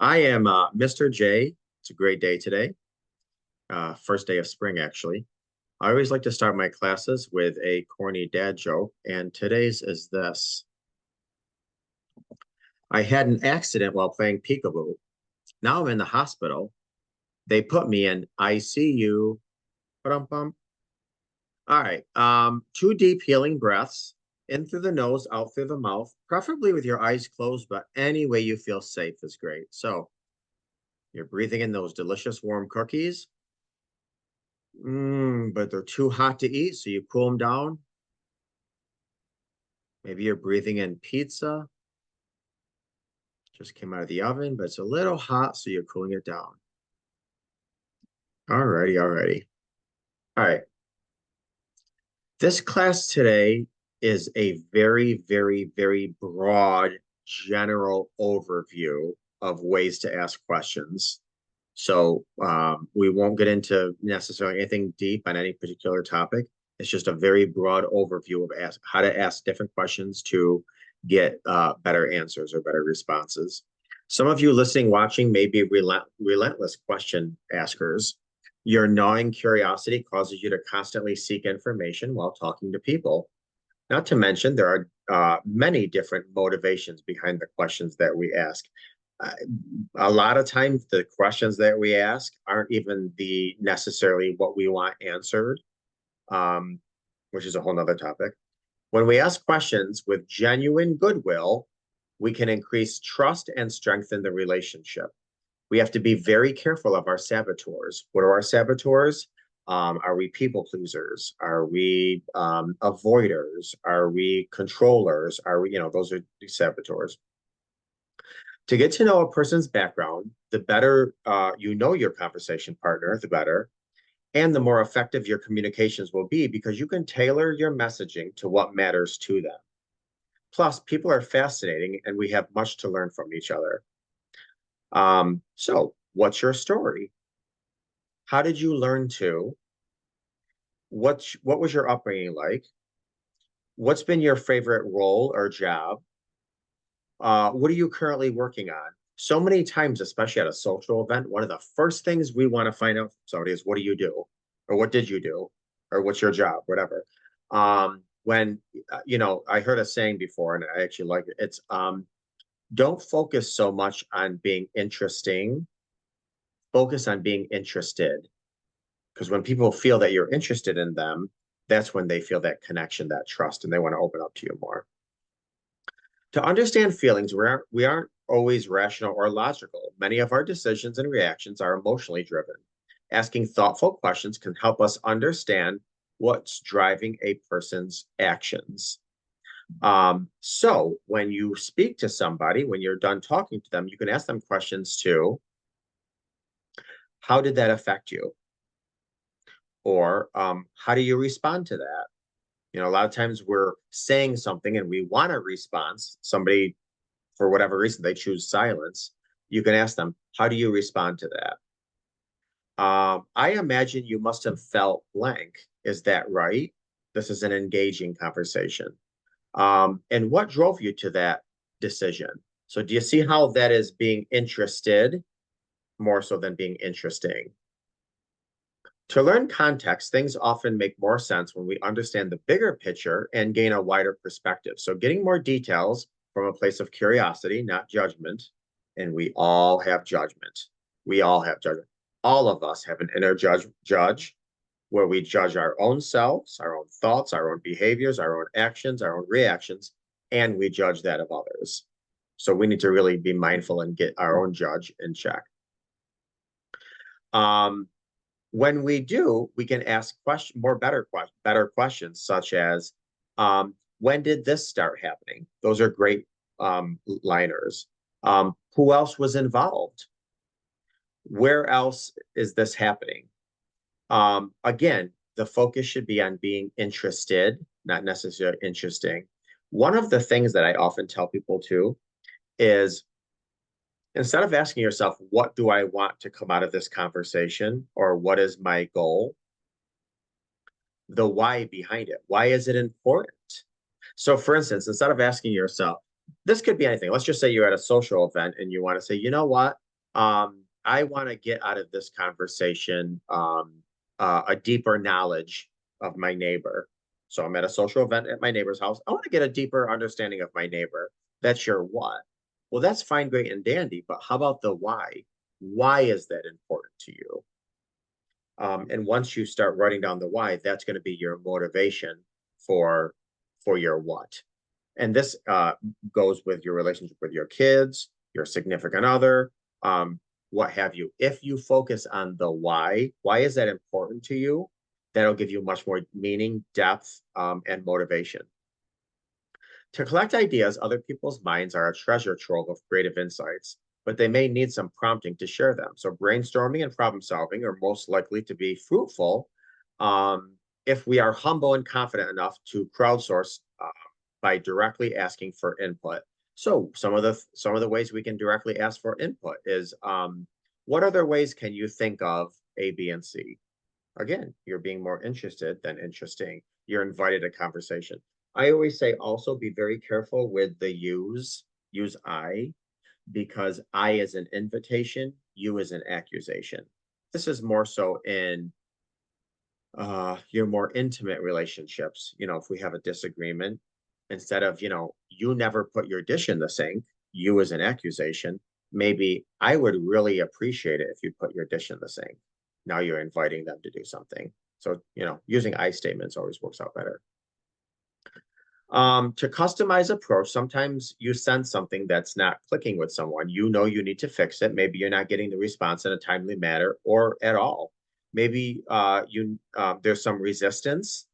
I am Mr. J. It's a great day today. First day of spring, actually. I always like to start my classes with a corny dad joke, and today's is this. I had an accident while playing peekaboo. Now I'm in the hospital. They put me in ICU. Ba-dum-bum. All right. Two deep healing breaths, in through the nose, out through the mouth, preferably with your eyes closed, but any way you feel safe is great. So you're breathing in those delicious warm cookies. But they're too hot to eat, so you cool them down. Maybe you're breathing in pizza, just came out of the oven, but it's a little hot, so you're cooling it down. Alrighty, alrighty. All right. This class today is a very, very, very broad, general overview of ways to ask questions. So we won't get into necessarily anything deep on any particular topic. It's just a very broad overview of how to ask different questions to get better answers or better responses. Some of you listening, watching may be relentless question askers. Your gnawing curiosity causes you to constantly seek information while talking to people. Not to mention, there are many different motivations behind the questions that we ask. Uh, a lot of times, the questions that we ask aren't even the necessarily what we want answered, um, which is a whole nother topic. When we ask questions with genuine goodwill, we can increase trust and strengthen the relationship. We have to be very careful of our saboteurs. What are our saboteurs? Are we people pleasers? Are we avoiders? Are we controllers? Are we, those are the saboteurs. To get to know a person's background, the better you know your conversation partner, the better, and the more effective your communications will be because you can tailor your messaging to what matters to them. Plus, people are fascinating and we have much to learn from each other. So, what's your story? How did you learn to? What was your upbringing like? What's been your favorite role or job? What are you currently working on? So many times, especially at a social event, one of the first things we want to find out from somebody is what do you do? Or what did you do? Or what's your job? Whatever. When I heard a saying before, and I actually like it. It's don't focus so much on being interesting, focus on being interested. Because when people feel that you're interested in them, that's when they feel that connection, that trust, and they want to open up to you more. To understand feelings, we aren't always rational or logical. Many of our decisions and reactions are emotionally driven. Asking thoughtful questions can help us understand what's driving a person's actions. So when you speak to somebody, when you're done talking to them, you can ask them questions too. How did that affect you? Or how do you respond to that? A lot of times we're saying something and we want a response. Somebody, for whatever reason, they choose silence. You can ask them, how do you respond to that? I imagine you must have felt blank. Is that right? This is an engaging conversation. And what drove you to that decision? So, do you see how that is being interested more so than being interesting? To learn context, things often make more sense when we understand the bigger picture and gain a wider perspective. So, getting more details from a place of curiosity, not judgment. And we all have judgment. We all have judgment. All of us have an inner judge where we judge our own selves, our own thoughts, our own behaviors, our own actions, our own reactions, and we judge that of others. So, we need to really be mindful and get our own judge in check. Um, when we do, we can ask better questions, such as, when did this start happening? Those are great liners. Who else was involved? Where else is this happening? Again, the focus should be on being interested, not necessarily interesting. One of the things that I often tell people too is instead of asking yourself, what do I want to come out of this conversation or what is my goal? The why behind it. Why is it important? So, for instance, instead of asking yourself, this could be anything. Let's just say you're at a social event and you want to say, you know what? I want to get out of this conversation a deeper knowledge of my neighbor. So I'm at a social event at my neighbor's house. I want to get a deeper understanding of my neighbor. That's your what. Well, that's fine, great, and dandy, but how about the why? Why is that important to you? And once you start writing down the why, that's going to be your motivation for your what. And this goes with your relationship with your kids, your significant other, what have you. If you focus on the why is that important to you? That'll give you much more meaning, depth, and motivation. To collect ideas, other people's minds are a treasure trove of creative insights, but they may need some prompting to share them. So brainstorming and problem solving are most likely to be fruitful if we are humble and confident enough to crowdsource by directly asking for input. So some of the ways we can directly ask for input is what other ways can you think of A, B, and C? Again, you're being more interested than interesting. You're invited to conversation. I always say also be very careful with the use I, because I is an invitation, you is an accusation. This is more so in your more intimate relationships. If we have a disagreement, instead of, you never put your dish in the sink, you as an accusation, maybe I would really appreciate it if you put your dish in the sink. Now you're inviting them to do something. So, using I statements always works out better. To customize approach, sometimes you sense something that's not clicking with someone. You need to fix it. Maybe you're not getting the response in a timely manner or at all. Maybe there's some resistance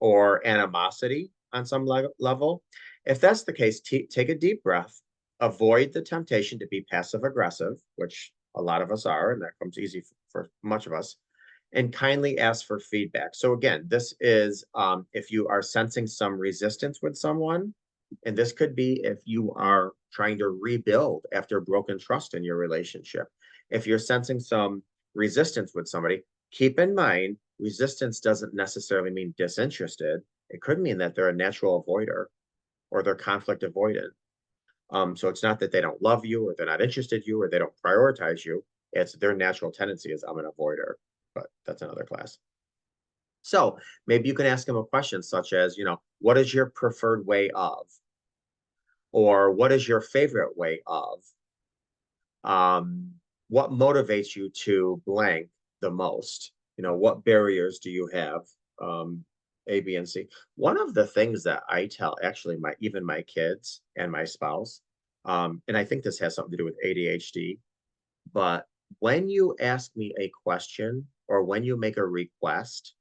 or animosity on some level. If that's the case, take a deep breath. Avoid the temptation to be passive aggressive, which a lot of us are, and that comes easy for much of us, and kindly ask for feedback. So again, this is if you are sensing some resistance with someone, and this could be if you are trying to rebuild after broken trust in your relationship. If you're sensing some resistance with somebody, keep in mind, resistance doesn't necessarily mean disinterested. It could mean that they're a natural avoider or they're conflict avoidant. So it's not that they don't love you or they're not interested in you or they don't prioritize you. It's their natural tendency is I'm an avoider, but that's another class. So maybe you can ask them a question such as, what is your preferred way of? Or what is your favorite way of? What motivates you to blank the most? What barriers do you have? A, B, and C. One of the things that I tell actually even my kids and my spouse, and I think this has something to do with ADHD, but when you ask me a question or when you make a request,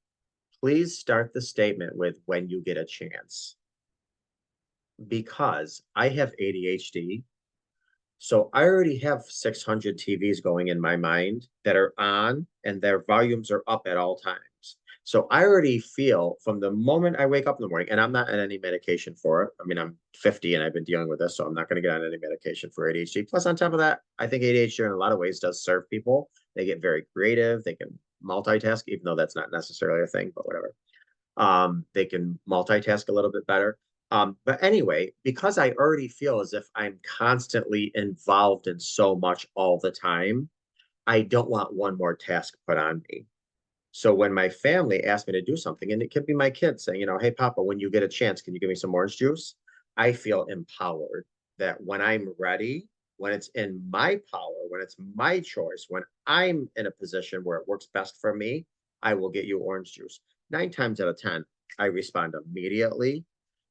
please start the statement with when you get a chance. Because I have ADHD, so I already have 600 TVs going in my mind that are on and their volumes are up at all times. So I already feel from the moment I wake up in the morning, and I'm not on any medication for it. I mean, I'm 50 and I've been dealing with this, so I'm not going to get on any medication for ADHD. Plus, on top of that, I think ADHD in a lot of ways does serve people. They get very creative. They can multitask, even though that's not necessarily a thing, but whatever. They can multitask a little bit better. But anyway, because I already feel as if I'm constantly involved in so much all the time, I don't want one more task put on me. So when my family asks me to do something, and it could be my kids saying, hey, Papa, when you get a chance, can you give me some orange juice? I feel empowered that when I'm ready, when it's in my power, when it's my choice, when I'm in a position where it works best for me, I will get you orange juice. 9 times out of 10, I respond immediately.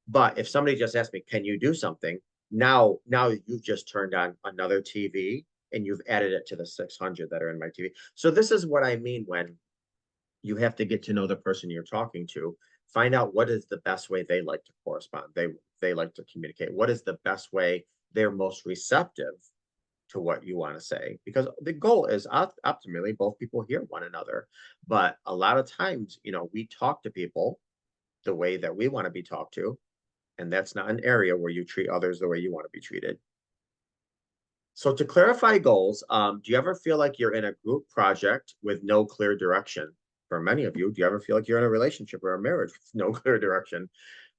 But if somebody just asks me, can you do something? Now you've just turned on another TV and you've added it to the 600 that are in my TV. So this is what I mean when you have to get to know the person you're talking to, find out what is the best way they like to correspond. They like to communicate. What is the best way they're most receptive to what you want to say? Because the goal is optimally both people hear one another. But a lot of times, we talk to people the way that we want to be talked to, and that's not an area where you treat others the way you want to be treated. So to clarify goals, do you ever feel like you're in a group project with no clear direction? For many of you, do you ever feel like you're in a relationship or a marriage with no clear direction?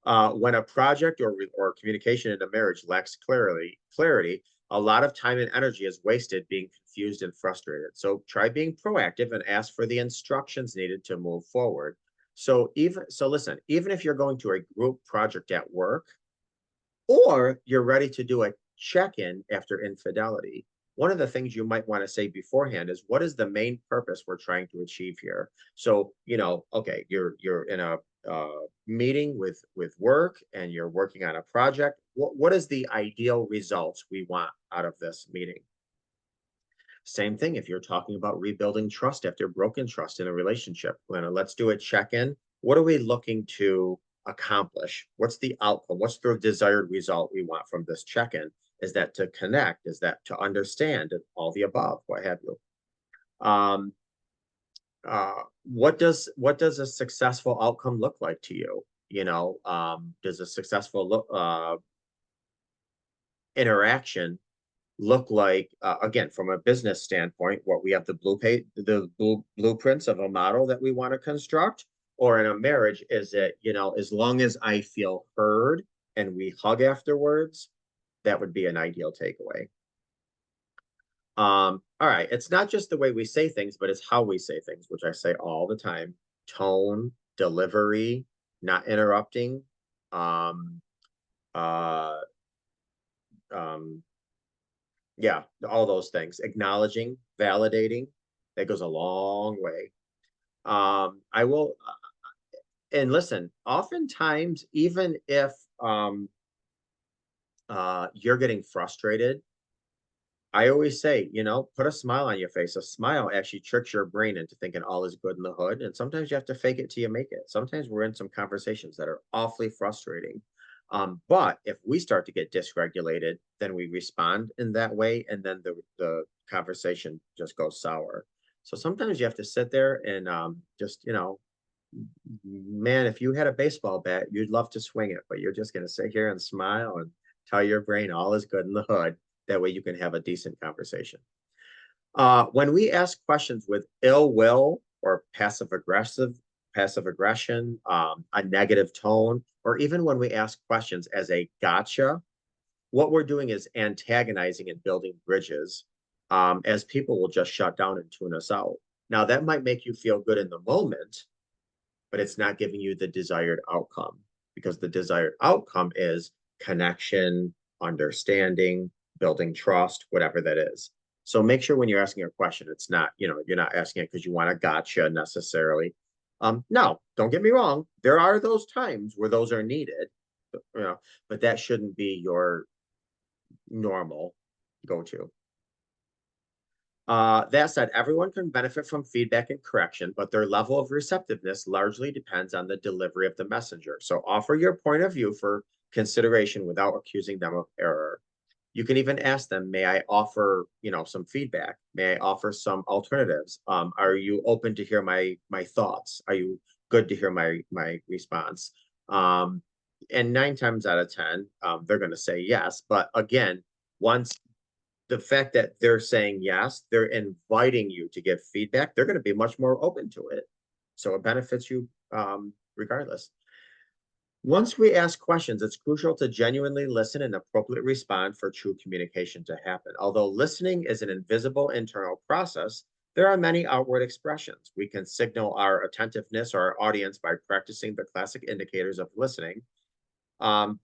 When a project or communication in a marriage lacks clarity, a lot of time and energy is wasted being confused and frustrated. So try being proactive and ask for the instructions needed to move forward. So listen, even if you're going to a group project at work, or you're ready to do a check-in after infidelity, one of the things you might want to say beforehand is, what is the main purpose we're trying to achieve here? So, okay, you're in a meeting with work and you're working on a project. What is the ideal results we want out of this meeting? Same thing if you're talking about rebuilding trust after broken trust in a relationship. Let's do a check-in. What are we looking to accomplish? What's the outcome? What's the desired result we want from this check-in? Is that to connect? Is that to understand? All the above, what have you? Um, what does a successful outcome look like to you? Does a successful interaction look like, again, from a business standpoint, what we have blueprints of a model that we want to construct? Or in a marriage, is it, as long as I feel heard and we hug afterwards, that would be an ideal takeaway. All right, it's not just the way we say things, but it's how we say things, which I say all the time. Tone, delivery, not interrupting, um, uh, um, yeah, all those things. Acknowledging, validating, that goes a long way. I will, and listen, oftentimes, even if you're getting frustrated, I always say, put a smile on your face. A smile actually tricks your brain into thinking all is good in the hood. And sometimes you have to fake it till you make it. Sometimes we're in some conversations that are awfully frustrating. But if we start to get dysregulated, then we respond in that way, and then the conversation just goes sour. So sometimes you have to sit there and just, man, if you had a baseball bat, you'd love to swing it, but you're just going to sit here and smile and tell your brain all is good in the hood. That way you can have a decent conversation. When we ask questions with ill will or passive aggression, a negative tone, or even when we ask questions as a gotcha, what we're doing is antagonizing and building bridges, as people will just shut down and tune us out. Now, that might make you feel good in the moment, but it's not giving you the desired outcome, because the desired outcome is connection, understanding, building trust, whatever that is. So make sure when you're asking a question, it's not, you're not asking it because you want a gotcha necessarily. No, don't get me wrong. There are those times where those are needed, but that shouldn't be your normal go-to. That said, everyone can benefit from feedback and correction, but their level of receptiveness largely depends on the delivery of the messenger. So offer your point of view for consideration without accusing them of error. You can even ask them, may I offer, some feedback? May I offer some alternatives? Are you open to hear my thoughts? Are you good to hear my response? And 9 times out of 10, they're going to say yes. But again, once the fact that they're saying yes, they're inviting you to give feedback, they're going to be much more open to it. So it benefits you regardless. Once we ask questions, it's crucial to genuinely listen and appropriately respond for true communication to happen. Although listening is an invisible internal process, there are many outward expressions. We can signal our attentiveness or our audience by practicing the classic indicators of listening,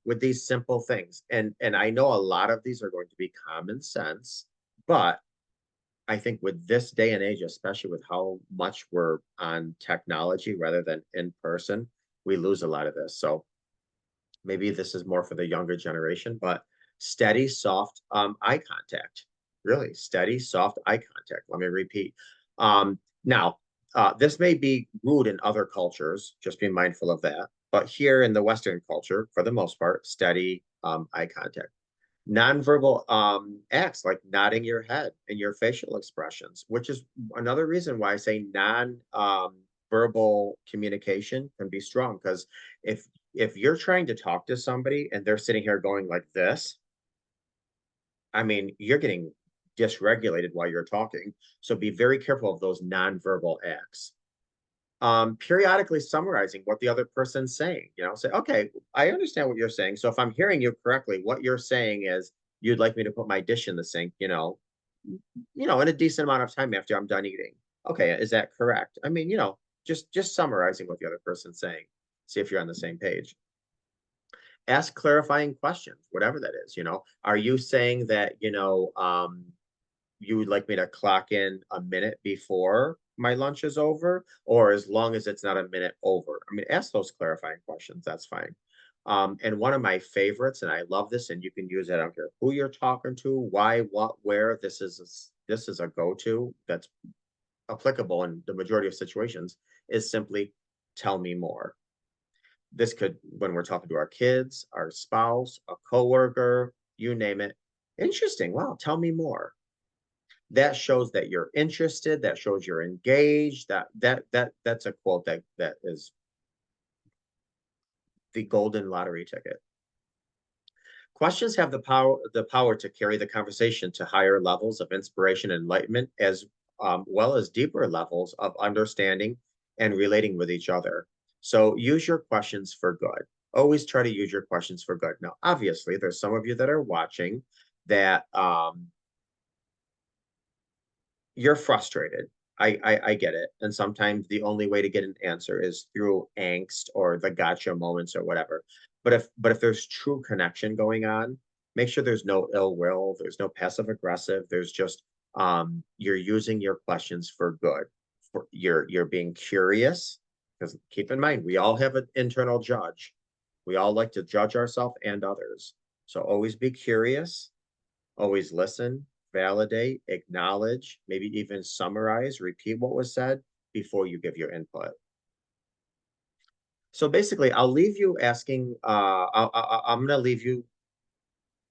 with these simple things. And I know a lot of these are going to be common sense, but I think with this day and age, especially with how much we're on technology rather than in person, we lose a lot of this. So maybe this is more for the younger generation, but steady, soft eye contact. Really steady, soft eye contact. Let me repeat. Now, this may be rude in other cultures, just be mindful of that. But here in the Western culture, for the most part, steady eye contact. Nonverbal acts like nodding your head and your facial expressions, which is another reason why I say non-verbal communication can be strong. Because if you're trying to talk to somebody and they're sitting here going like this, I mean, you're getting dysregulated while you're talking. So be very careful of those nonverbal acts. Periodically summarizing what the other person's saying, say, okay, I understand what you're saying. So if I'm hearing you correctly, what you're saying is you'd like me to put my dish in the sink, in a decent amount of time after I'm done eating. Okay, is that correct? I mean, just summarizing what the other person's saying. See if you're on the same page. Ask clarifying questions, whatever that is. Are you saying that, you would like me to clock in a minute before my lunch is over, or as long as it's not a minute over? I mean, ask those clarifying questions. That's fine. And one of my favorites, and I love this, and you can use it. I don't care who you're talking to, why, what, where. This is a go-to that's applicable in the majority of situations. Is simply tell me more. This could, when we're talking to our kids, our spouse, a coworker, you name it. Interesting. Wow, tell me more. That shows that you're interested, that shows you're engaged. That's a quote that is the golden lottery ticket. Questions have the power to carry the conversation to higher levels of inspiration and enlightenment, as well as deeper levels of understanding and relating with each other. So use your questions for good. Always try to use your questions for good. Now, obviously, there's some of you that are watching that you're frustrated. I get it. And sometimes the only way to get an answer is through angst or the gotcha moments or whatever. But if there's true connection going on, make sure there's no ill will, there's no passive aggressive, there's just you're using your questions for good. You're being curious, because keep in mind, we all have an internal judge. We all like to judge ourselves and others. So always be curious, always listen, validate, acknowledge, maybe even summarize, repeat what was said before you give your input. So basically, I'll leave you asking, I'm going to leave you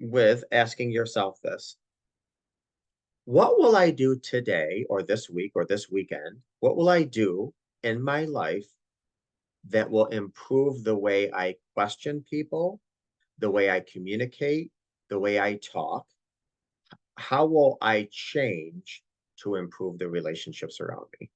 with asking yourself this. What will I do today or this week or this weekend? What will I do in my life that will improve the way I question people, the way I communicate, the way I talk? How will I change to improve the relationships around me?